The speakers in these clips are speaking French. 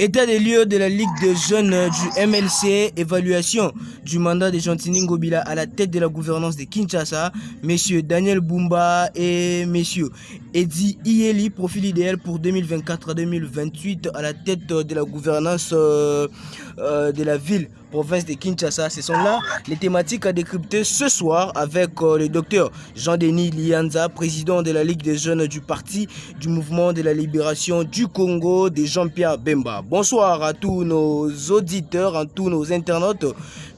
État des lieux de la Ligue des jeunes du MLC, évaluation du mandat de Gentini Ngobila à la tête de la gouvernance de Kinshasa, messieurs Daniel Bumba et messieurs Eddie Iyeli, profil idéal pour 2024-2028 à la tête de la gouvernance de la ville, province de Kinshasa. Ce sont là les thématiques à décrypter ce soir avec le docteur Jean-Denis Lianza, président de la Ligue des jeunes du parti du mouvement de la libération du Congo de Jean-Pierre Bemba. Bonsoir à tous nos auditeurs, à tous nos internautes.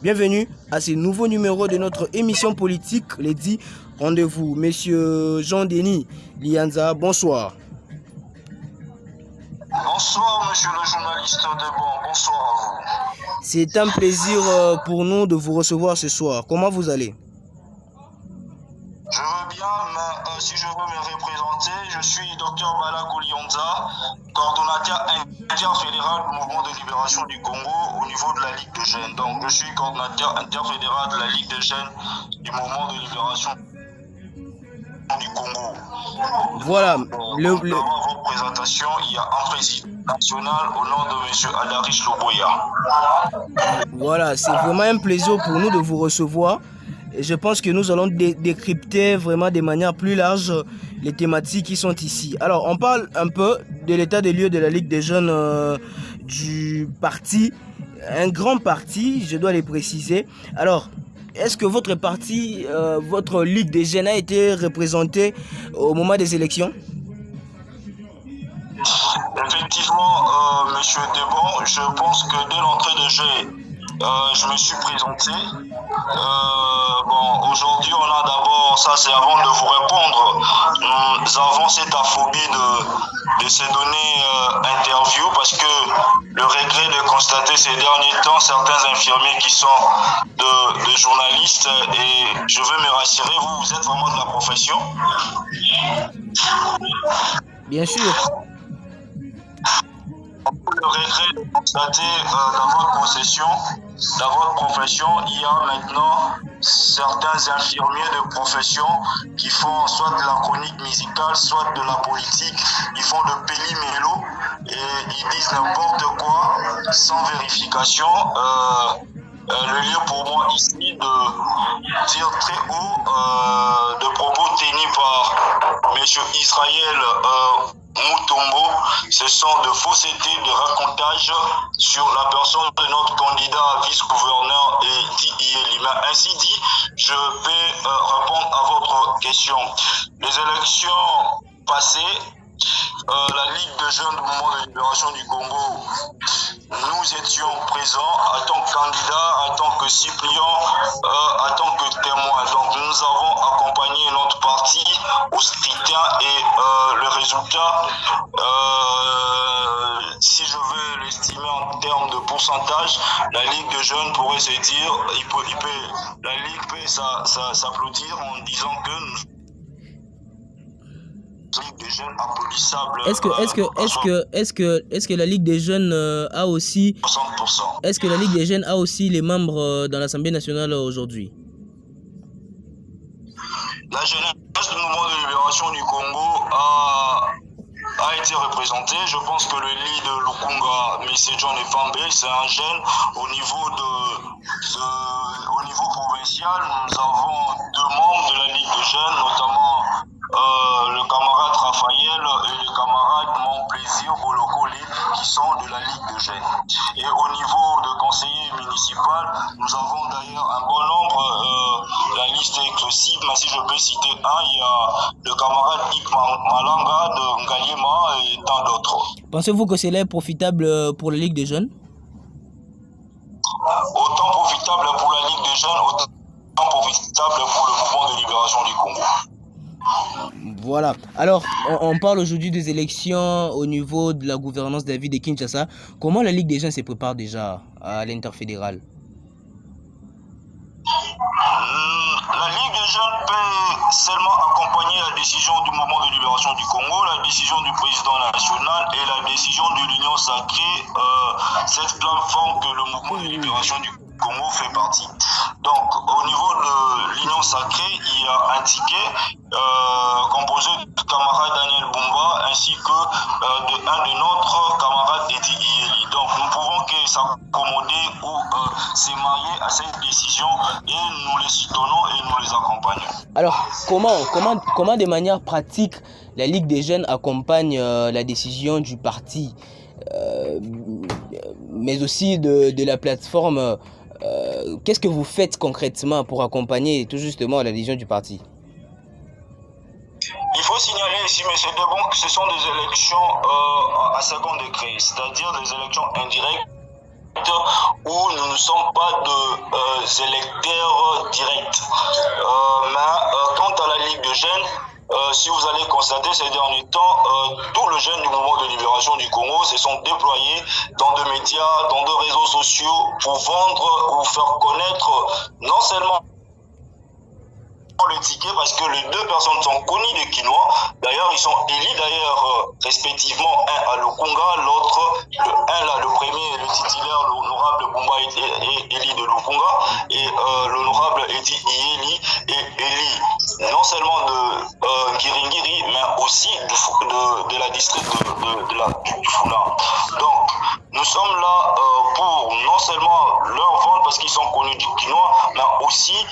Bienvenue à ce nouveau numéro de notre émission politique, les 10 rendez-vous. Monsieur Jean-Denis Lianza, bonsoir. Bonsoir, monsieur le journaliste Debon. Bonsoir à vous. C'est un plaisir pour nous de vous recevoir ce soir. Comment vous allez? Je veux bien, mais si je veux me représenter, je suis Dr Balago Lianza, coordonnateur interfédéral du mouvement de libération du Congo au niveau de la Ligue des jeunes. Donc, je suis coordonnateur interfédéral de la Ligue des jeunes du mouvement de libération du Congo. Voilà. Avant votre présentation, il y a un président national au nom de M. Adarish Loboya. Voilà, c'est vraiment un plaisir pour nous de vous recevoir. Et je pense que nous allons décrypter vraiment de manière plus large les thématiques qui sont ici. Alors, on parle un peu de l'état des lieux de la Ligue des jeunes du parti, un grand parti, je dois les préciser. Alors, est-ce que votre parti, votre Ligue des jeunes a été représentée au moment des élections? Effectivement, monsieur Debon, je pense que dès l'entrée de jeu, je me suis présenté. Aujourd'hui, on a d'abord, ça c'est avant de vous répondre, nous avons cette aphobie de se donner interview parce que le regret de constater ces derniers temps certains infirmiers qui sont de journalistes, et je veux me rassurer, vous êtes vraiment de la profession. Bien sûr. Le regret de constater dans votre profession, il y a maintenant certains infirmiers de profession qui font soit de la chronique musicale, soit de la politique. Ils font de péli-mélo et ils disent n'importe quoi sans vérification. Le lieu pour moi ici de dire très haut de propos tenus par M. Israël Moutombo, ce sont de faussetés, de racontages sur la personne de notre candidat vice-gouverneur Eddie Iyeli. Ainsi dit, je peux répondre à votre question. Les élections passées, la Ligue des jeunes du mouvement de libération du Congo, nous étions présents en tant que candidats, en tant que suppléants, en tant que témoins. Donc nous avons accompagné notre parti au scrutin et le résultat, si je veux l'estimer en termes de pourcentage, la Ligue des jeunes pourrait se dire, la Ligue peut s'applaudir en disant que nous des jeunes applaudissables. Est-ce que la Ligue des jeunes a aussi 60%. Est-ce que la Ligue des jeunes a aussi les membres dans l'Assemblée nationale aujourd'hui? La jeunesse du mouvement de libération du Congo a été représentée. Je pense que le leader Lukunga, M. John Efambe, c'est un jeune au niveau provincial. Nous avons 2 membres de la Ligue des jeunes, notamment le camarade Raphaël et le camarade Mon Plaisir Bolokoli, qui sont de la Ligue des jeunes. Et au niveau de conseiller municipal, nous avons d'ailleurs un bon nombre, la liste est exhaustive, mais si je peux citer un, il y a le camarade Ikman Malanga de Ngaliema et tant d'autres. Pensez-vous que cela est profitable pour la Ligue des jeunes? Autant profitable pour la Ligue des jeunes, autant profitable pour le mouvement de libération du Congo. Voilà. Alors, on parle aujourd'hui des élections au niveau de la gouvernance de la ville de Kinshasa. Comment la Ligue des jeunes se prépare déjà à l'interfédéral? La Ligue des jeunes peut seulement accompagner la décision du mouvement de libération du Congo, la décision du président national et la décision de l'Union sacrée, cette plateforme que le mouvement de libération du Congo fait partie. Donc, au niveau de l'Union sacrée, il y a un ticket composé de camarade Daniel Bumba ainsi que de notre camarade Eddie Iyeli. Donc, s'accommoder ou se marier à cette décision et nous les soutenons et nous les accompagnons. Alors, comment de manière pratique la Ligue des jeunes accompagne la décision du parti, mais aussi de la plateforme? Qu'est-ce que vous faites concrètement pour accompagner tout justement la décision du parti? Il faut signaler ici, M. Debon, que ce sont des élections à second degré, c'est-à-dire des élections indirectes où nous ne sommes pas des électeurs directs. Mais quant à la Ligue de jeunes, si vous allez constater ces derniers temps, tous les jeunes du mouvement de libération du Congo se sont déployés dans des médias, dans des réseaux sociaux pour vendre ou faire connaître non seulement le ticket, parce que les deux personnes sont connues des Kinois. D'ailleurs, ils sont élus respectivement, un à Lukunga, l'autre, le premier, le titulaire, l'honorable Bumba est élu de Lukunga, et l'honorable Edi Ieli est élu non seulement de Kiringiri, mais aussi de la district du Funa. Donc, nous sommes là pour non seulement leur vendre parce qu'ils sont connus du Kinois, mais aussi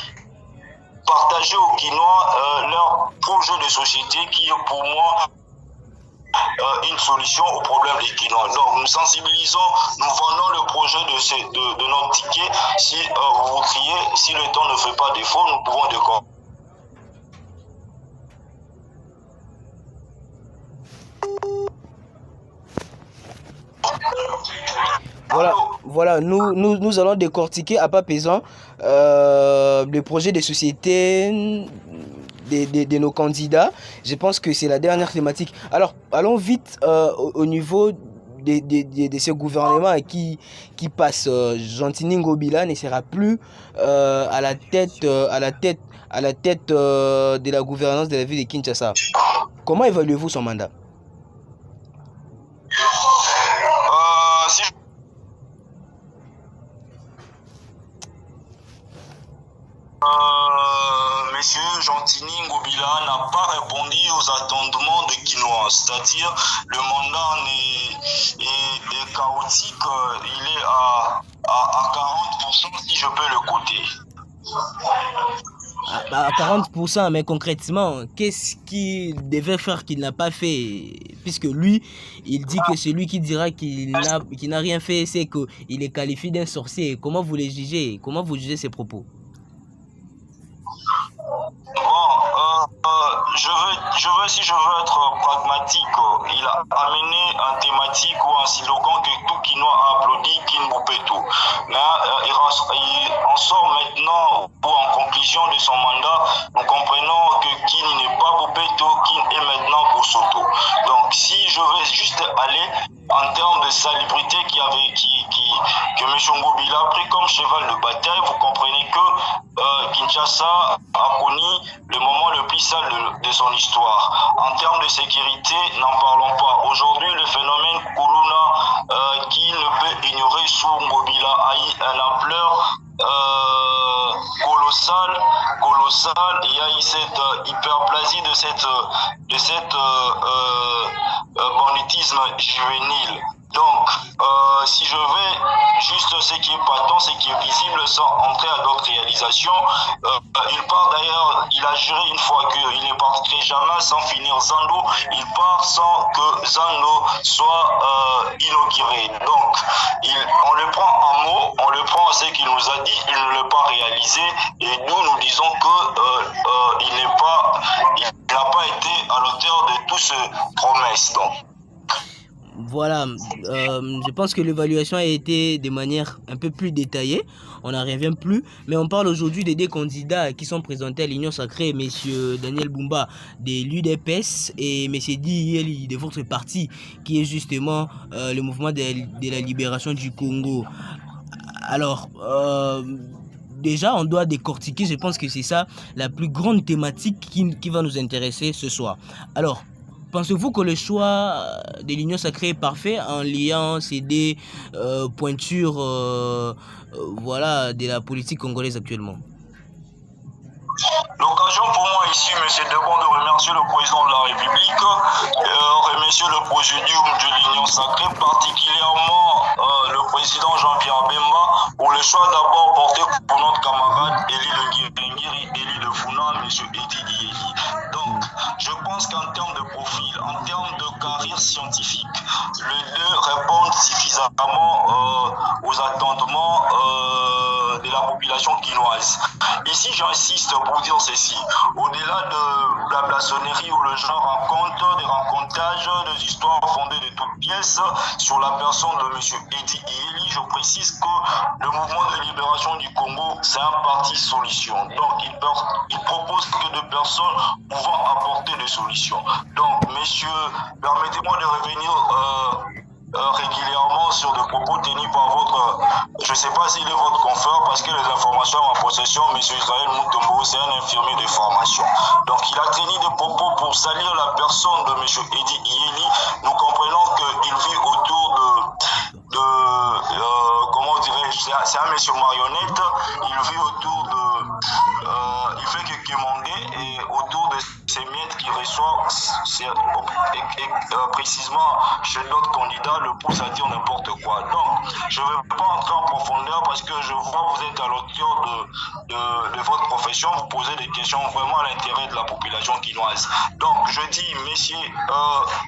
partager aux Kinois leur projet de société qui est pour moi une solution au problème des Kinois. Donc nous sensibilisons, nous vendons le projet de notre ticket. Si vous voudriez, si le temps ne fait pas défaut, nous pouvons décorer. Voilà, nous allons décortiquer à pas pesant le projet de société de nos candidats. Je pense que c'est la dernière thématique. Alors, allons vite au niveau de ce gouvernement qui passe. Jantini Ngobila ne sera plus à la tête de la gouvernance de la ville de Kinshasa. Comment évaluez-vous son mandat? Monsieur Jantini Ngobila n'a pas répondu aux attendements des Kinois, c'est-à-dire le mandat est chaotique, il est à 40% si je peux le coter. À 40%, mais concrètement, qu'est-ce qu'il devait faire qu'il n'a pas fait? Puisque lui, il dit que celui qui dira qu'il n'a rien fait, c'est qu'il est qualifié d'un sorcier. Comment vous les jugez? Comment vous jugez ses propos? Si je veux être pragmatique, il a amené un thématique ou un slogan que tout Kinois a applaudi, Kin Boupetou. Mais il en sort maintenant, ou en conclusion de son mandat, nous comprenons que Kin n'est pas Boupetou, Kin est maintenant Bosoto. Donc si je veux juste aller en termes de salubrité que M. Ngobila a pris comme cheval de bataille, vous comprenez que Kinshasa a connu le moment le plus sale de son histoire. En termes de sécurité, n'en parlons pas. Aujourd'hui, le phénomène Kuluna, qui ne peut ignorer sous Ngobila, a eu une ampleur colossale. Il y a eu cette hyperplasie de cette banditisme juvénile. Donc, si je vais juste ce qui est patent, ce qui est visible, sans entrer à d'autres réalisations, il part d'ailleurs, il a juré une fois qu'il ne partirait jamais sans finir Zando, il part sans que Zando soit inauguré. Donc, on le prend en mots, on le prend à ce qu'il nous a dit, il ne l'a pas réalisé, et nous disons qu'il n'a pas été à l'auteur de toutes ces promesses. Donc. Voilà, je pense que l'évaluation a été de manière un peu plus détaillée, on n'en revient plus, mais on parle aujourd'hui des deux candidats qui sont présentés à l'Union Sacrée, M. Daniel Bumba de l'UDPS et M. Di Yeli de votre parti, qui est justement le mouvement de la libération du Congo. Alors, déjà, on doit décortiquer, je pense que c'est ça la plus grande thématique qui va nous intéresser ce soir. Alors, pensez-vous que le choix de l'Union Sacrée est parfait en liant ces deux pointures de la politique congolaise actuellement? L'occasion pour moi ici, M. Debon, de remercier le président de la République, remercier le présidium de l'Union Sacrée, particulièrement le président Jean le choix d'abord porté pour notre camarade Eli de Nguiri, Eli de Funa, M. Edi Iyeli. Donc, je pense qu'en termes de profil, en termes de carrière scientifique, les deux répondent suffisamment aux attendements de la population quinoise. Ici, j'insiste pour dire ceci. Au-delà de la blasonnerie où le genre raconte des racontages, des histoires fondées de toutes pièces sur la personne de M. Edi Iyeli, je précise que le mouvement de libération du Congo, c'est un parti solution. Donc, il propose que des personnes pouvant apporter des solutions. Donc, messieurs, permettez-moi de revenir régulièrement sur des propos tenus par votre, je ne sais pas s'il est votre confrère, parce que les informations en possession, M. Israël Mutombo, c'est un infirmier de formation. Donc il a tenu des propos pour salir la personne de M. Edi Iyeli. Nous comprenons qu'il vit autour comment dirais-je, c'est un monsieur marionnette, il vit autour il fait que quémander et autour de ces miettes qu'il reçoit, précisément chez d'autres candidats, le pousse à dire n'importe quoi. Donc, je ne vais pas entrer en profondeur parce que je vois que vous êtes à l'auteur de votre profession, vous posez des questions vraiment à l'intérêt de la population quinoise. Donc, je dis, messieurs,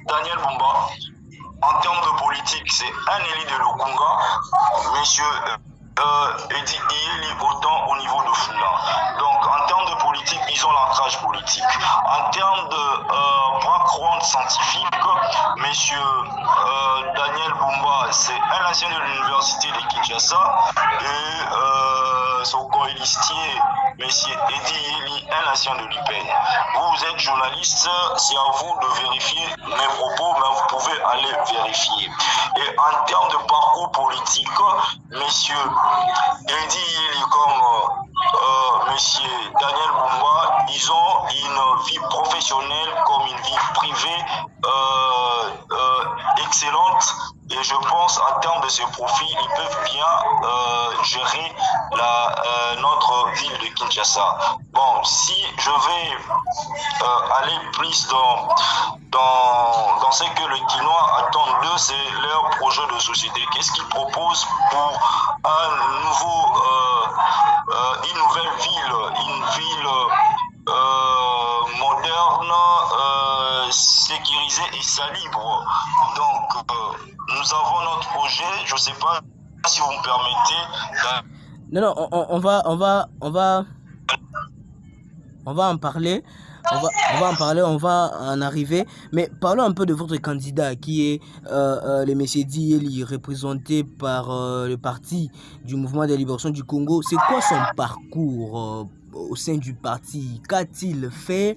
Daniel Bumba, en termes de politique, c'est un élu de Lukunga, messieurs Edi Iyeli autant au niveau de Funa. Donc en termes de politique, ils ont l'ancrage politique. En termes de background scientifique, messieurs Daniel Bumba, c'est un ancien de l'université de Kinshasa et son coélistier, messieurs Edi Iyeli, un ancien de l'UPN. Vous êtes journaliste, c'est à vous de vérifier mes propos, mais vous pouvez aller vérifier. Et en termes de parcours politique, messieurs Edi Iyeli comme monsieur Daniel Bumba, ils ont une vie professionnelle comme une vie privée excellente. Et je pense, en termes de ce profil, ils peuvent bien gérer notre ville de Kinshasa. Bon, si je vais aller plus dans ce que les Quinois attendent d'eux, c'est leur projet de société. Qu'est-ce qu'ils proposent pour une nouvelle ville, une ville moderne, sécurisée et salibre. Donc, nous avons notre projet. Je ne sais pas si vous me permettez. Non, on va en parler. On va en arriver. Mais parlons un peu de votre candidat qui est le monsieur Iyeli, représenté par le parti du mouvement de libération du Congo. C'est quoi son parcours au sein du parti? Qu'a-t-il fait?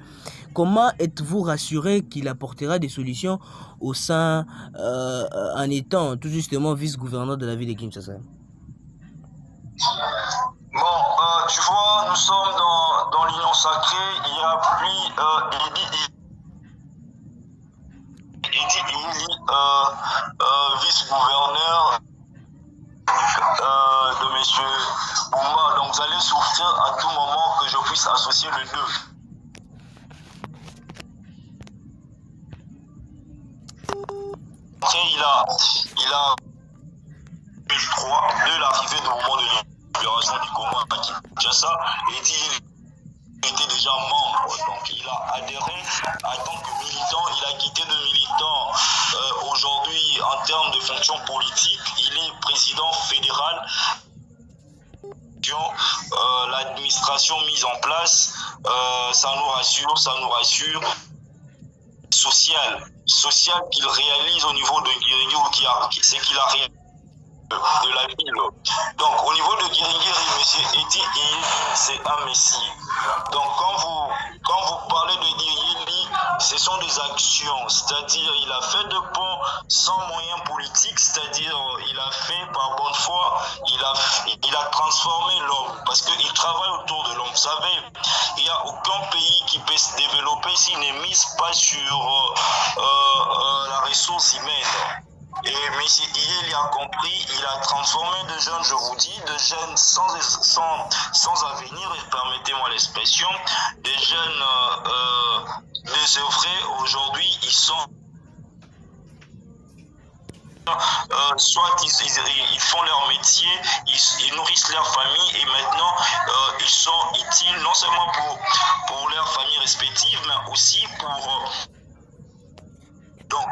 Comment êtes-vous rassuré qu'il apportera des solutions au sein, en étant tout justement vice-gouverneur de la ville de Kinshasa? Bon, tu vois, nous sommes dans l'union sacrée. Il y a plus Edi Iyeli, vice-gouverneur de M. Bumba. Donc vous allez souffrir à tout moment que je puisse associer les deux. Après, il a 2003, de l'arrivée du mouvement de libération du Congo à Kinshasa, Edi était déjà membre, donc il a adhéré en tant que militant, il a quitté de militant. Aujourd'hui, en termes de fonction politique, il est président fédéral. L'administration mise en place, ça nous rassure. Social qu'il réalise au niveau de Guiringui, c'est qu'il a réalisé de la ville. Donc au niveau de Guiringui, M. Edi Iyeli, c'est un messie. Donc quand vous parlez de Iyeli, ce sont des actions, c'est-à-dire il a fait de ponts sans moyens politiques, c'est-à-dire il a fait par bonne foi, il a transformé l'homme, parce qu'il travaille autour de l'homme. Vous savez, il n'y a aucun pays qui peut se développer s'il ne mise pas sur la ressource humaine. Et M. Iyeli a compris, il a transformé des jeunes, je vous dis, des jeunes sans avenir, et permettez-moi l'expression, des jeunes désœuvrés. Aujourd'hui, ils sont soit ils font leur métier, ils nourrissent leur famille et maintenant ils sont utiles non seulement pour leurs familles respectives, mais aussi pour... Donc,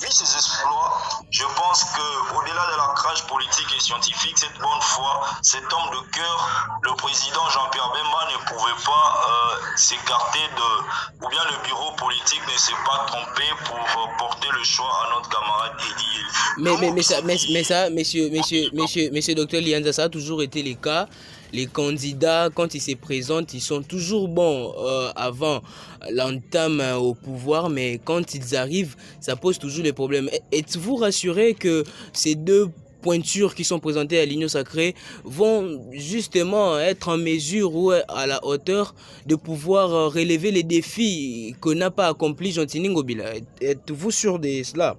vu ces exploits, je pense qu'au-delà de l'ancrage politique et scientifique, cette bonne foi, cet homme de cœur, le président Jean-Pierre Bemba ne pouvait pas s'écarter de... Ou bien le bureau politique ne s'est pas trompé pour porter le choix à notre camarade Eddie. Monsieur Docteur Lianza, ça a toujours été le cas. Les candidats, quand ils se présentent, ils sont toujours bons avant l'entame au pouvoir, mais quand ils arrivent, ça pose toujours des problèmes. Êtes-vous rassuré que ces deux pointures qui sont présentées à l'Union Sacrée vont justement être en mesure ou à la hauteur de pouvoir relever les défis que n'a pas accompli Gentini Ngobila? Êtes-vous sûr de cela?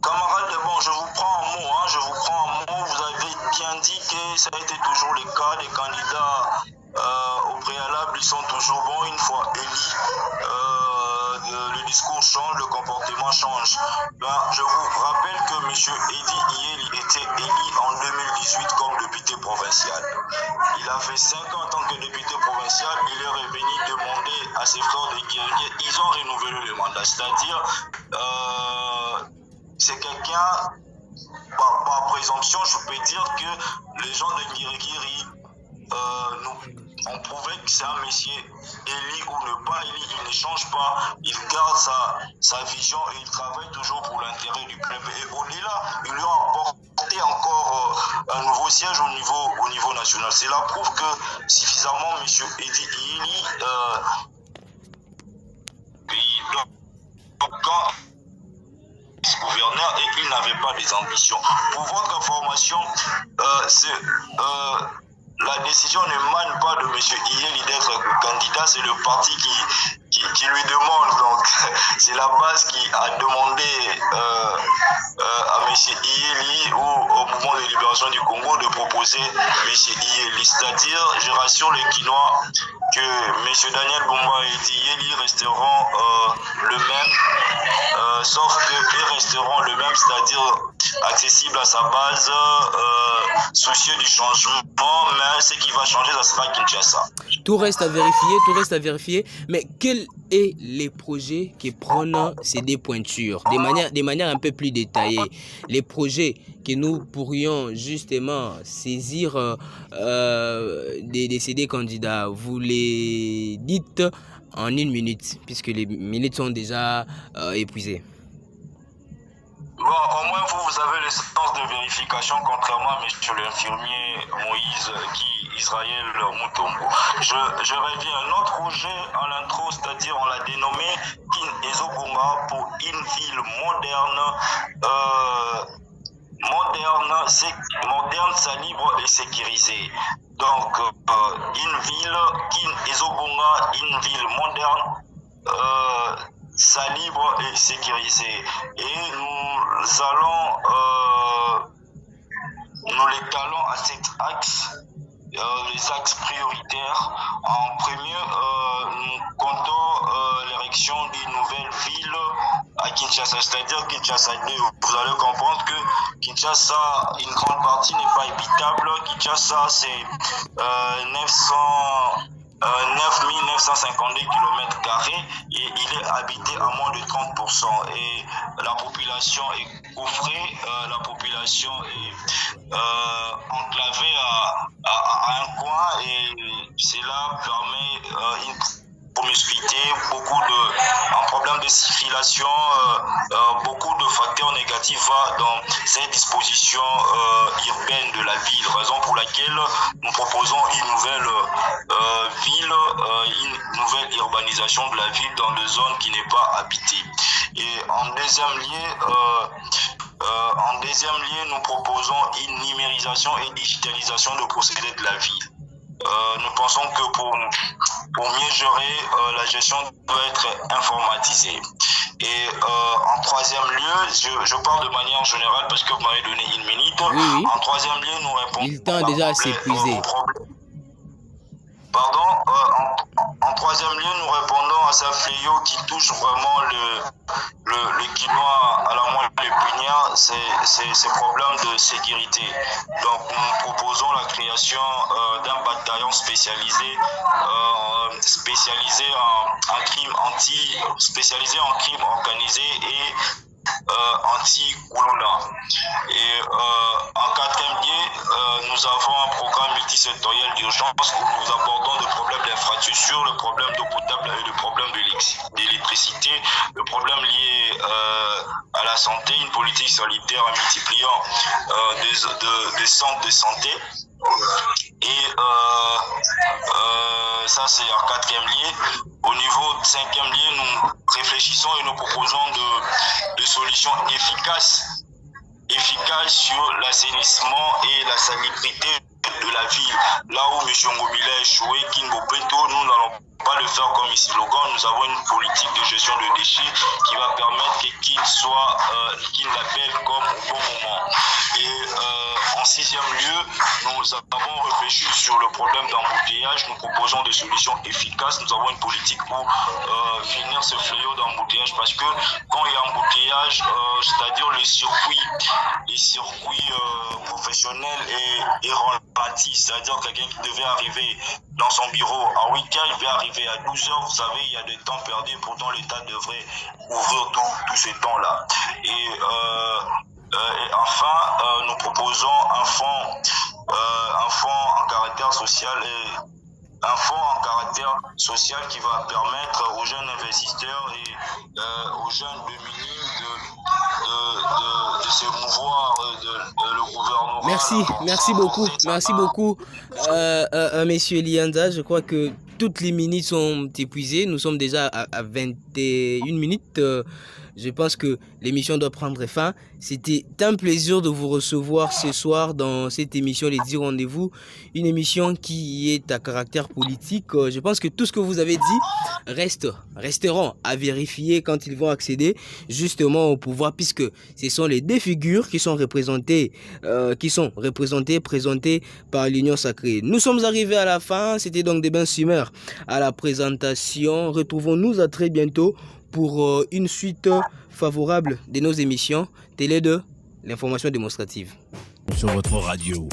Camarade, bon, je vous prends en mot, je vous prends en mot. Vous avez bien dit que ça a été toujours le cas. Les candidats au préalable, ils sont toujours bons. Une fois élis, le discours change, le comportement change. Je vous rappelle que M. Eddie Iyeli était élu en 2018 comme député provincial. Il a fait 5 ans en tant que député provincial. Il est revenu demander à ses frères de guerriers. Ils ont renouvelé le mandat. C'est-à-dire... c'est quelqu'un, par présomption, je peux dire que les gens de Ngirigiri ont prouvé que c'est un monsieur élu ou ne pas élu, il ne change pas, il garde sa vision et il travaille toujours pour l'intérêt du peuple. Et au-delà, il lui a apporté encore un nouveau siège au niveau national. Cela prouve que suffisamment M. Eddie Iyeli, quand gouverneur et il n'avait pas des ambitions. Pour votre information, la décision ne mane pas de M. Iyeli d'être candidat, c'est le parti qui lui demande. Donc, c'est la base qui a demandé à M. Iyeli ou au mouvement de libération du Congo de proposer M. Iyeli. C'est-à-dire, je rassure les Quinois que M. Daniel Bumba et Eddie Iyeli resteront le même, sauf qu'ils resteront le même, c'est-à-dire accessible à sa base, soucieux du changement, mais ce qui va changer, ça sera Kinshasa. Tout reste à vérifier, mais quels sont les projets qui prennent ces deux pointures, de manière un peu plus détaillée, les projets que nous pourrions justement saisir de ces deux candidats, vous les dites en 1 minute, puisque les minutes sont déjà épuisées. Bon, au moins vous avez le sens de vérification, contrairement à M. l'infirmier Moïse Israël Moutombo. Je reviens à notre projet en l'intro, c'est-à-dire on l'a dénommé Kin Ezobonga pour une ville moderne, libre et sécurisée. Donc, une ville, Kin Ezobonga, une ville moderne, libre et sécurisée. Et nous l'étalons à cet axe, les axes prioritaires. En premier, nous comptons l'érection d'une nouvelle ville à Kinshasa, c'est-à-dire Kinshasa 2. Vous allez comprendre que Kinshasa, une grande partie n'est pas habitable. Kinshasa, c'est 9952 km² et il est habité à moins de 30%. Et la population est coffrée, la population est enclavée à un coin et cela permet une promiscuité, un problème de syphilation, beaucoup de facteurs négatifs dans ces dispositions urbaines de la ville, raison pour laquelle nous proposons une nouvelle ville, une nouvelle urbanisation de la ville dans des zones qui n'est pas habitée. Et en deuxième lieu, nous proposons une numérisation et digitalisation de procédés de la ville. Nous pensons que pour mieux gérer, la gestion doit être informatisée. Et en troisième lieu, je parle de manière générale parce que vous m'avez donné 1 minute. Oui. En troisième lieu, nous répondons il tend déjà à s'épuiser. Pardon, En troisième lieu, nous répondons à ce fléau qui touche vraiment le Quinois à la moelle épinière, c'est ces problèmes de sécurité. Donc nous proposons la création d'un bataillon spécialisé en crime organisé et anti-Koulouna. Et en quatrième lieu, nous avons un programme multisectoriel d'urgence où nous abordons le problème d'infrastructure, le problème d'eau potable et le problème d'électricité, le problème lié à la santé, une politique sanitaire en multipliant des centres de santé. Et ça c'est en quatrième lieu. Au niveau de cinquième lieu, nous réfléchissons et nous proposons de solutions efficaces sur l'assainissement et la salubrité de la ville. Là où M. Ngobila a échoué, Kinbobeto, nous n'allons pas le faire comme ici Logan. Nous avons une politique de gestion de déchets qui va permettre qu'il l'appelle comme au bon moment. Et en sixième lieu, nous avons réfléchi sur le problème d'embouteillage. Nous proposons des solutions efficaces. Nous avons une politique pour finir ce fléau d'embouteillage parce que quand il y a embouteillage, c'est-à-dire les circuits professionnels est ralenti. C'est-à-dire quelqu'un qui devait arriver dans son bureau à week-end, il va arriver à 12 heures. Vous savez, il y a des temps perdus. Pourtant, l'État devrait ouvrir tous ces temps-là. Et enfin, nous proposons un fonds en caractère social qui va permettre aux jeunes investisseurs et aux jeunes démunis de se mouvoir le gouvernement. Merci beaucoup, Monsieur Lianza. Je crois que toutes les minutes sont épuisées. Nous sommes déjà à 21 minutes. Je pense que l'émission doit prendre fin. C'était un plaisir de vous recevoir ce soir dans cette émission Les 10 rendez-vous. Une émission qui est à caractère politique. Je pense que tout ce que vous avez dit resteront à vérifier quand ils vont accéder justement au pouvoir, puisque ce sont les deux figures qui sont représentées, présentées par l'Union Sacrée. Nous sommes arrivés à la fin. C'était donc Deben Sumer à la présentation. Retrouvons-nous à très bientôt pour une suite favorable de nos émissions Télé 2, l'information démonstrative. Sur votre radio.